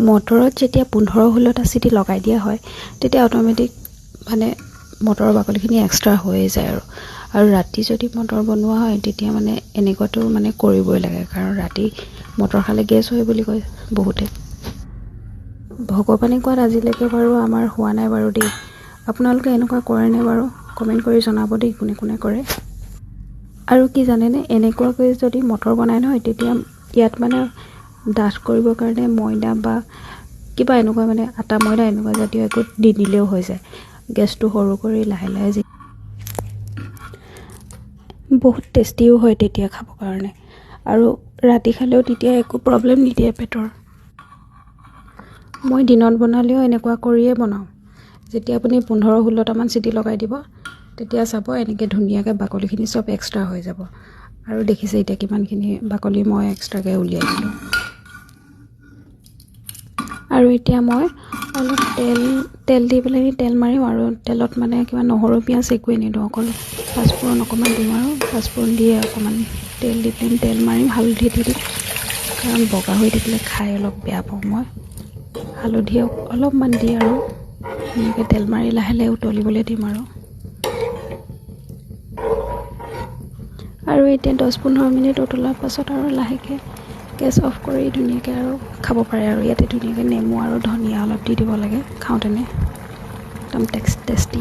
মটৰত যেতিয়া 15-16টা চিটি লগাই দিয়া হয় তেতিয়া অট'মেটিক মানে মটৰৰ বাকলিখিনি এক্সট্ৰা হৈয়ে যায় আৰু ৰাতি যদি মটৰ বনোৱা হয় তেতিয়া মানে এনেকুৱাটো মানে কৰিবই লাগে, কাৰণ ৰাতি মটৰ খালে গেছ হয় বুলি কয় বহুতে। ভগৱানে কোৱাত আজিলৈকে বাৰু আমাৰ হোৱা নাই বাৰু দেই। আপোনালোকে এনেকুৱা কৰেনে বাৰু? কমেণ্ট কৰি জনাব দেই কোনে কোনে কৰে। আৰু কি জানেনে, এনেকুৱাকৈ যদি মটৰ বনাই নহয় তেতিয়া ইয়াত মানে ডাঠ কৰিবৰ কাৰণে ময়দা বা কিবা এনেকুৱা মানে আটা ময়দা এনেকুৱা জাতীয় একো দি দিলেও হৈ যায়। গেছটো সৰু কৰি লাহে লাহে বহুত টেষ্টিও হয় তেতিয়া খাবৰ কাৰণে, আৰু ৰাতি খালেও তেতিয়া একো প্ৰব্লেম নিদিয়ে পেটৰ। মই দিনত বনালেও এনেকুৱা কৰিয়ে বনাওঁ। যেতিয়া আপুনি 15-16টামান চিটি লগাই দিব তেতিয়া চাব এনেকৈ ধুনীয়াকৈ বাকলিখিনি চব এক্সট্ৰা হৈ যাব। আৰু দেখিছে এতিয়া কিমানখিনি বাকলি মই এক্সট্ৰাকৈ উলিয়াই দিলোঁ। আৰু এতিয়া মই অলপ তেল দি পেলাই তেল মাৰিম, আৰু তেলত মানে কিবা নহৰু পিঁয়াজ একোৱেই নিদিওঁ, অকল পাঁচফোৰণ অকণমান দিম, আৰু পাঁচফোৰণ দিয়ে অকণমান তেল দি পেলাই তেল মাৰিম, হালধি দি দিম, কাৰণ বগা হৈ থাকিলে খাই অলপ বেয়া পাওঁ মই। হালধি অলপমান দি আৰু এনেকৈ তেল মাৰি লাহে লাহে উতলিবলৈ দিম আৰু এতিয়া 10-15 মিনিট উতলাৰ পাছত আৰু লাহেকৈ গেছ অফ কৰি ধুনীয়াকৈ আৰু খাব পাৰে। আৰু ইয়াতে ধুনীয়াকৈ নেমু আৰু ধনিয়া অলপ দি দিব লাগে খাওঁতেনে, একদম টেষ্টি।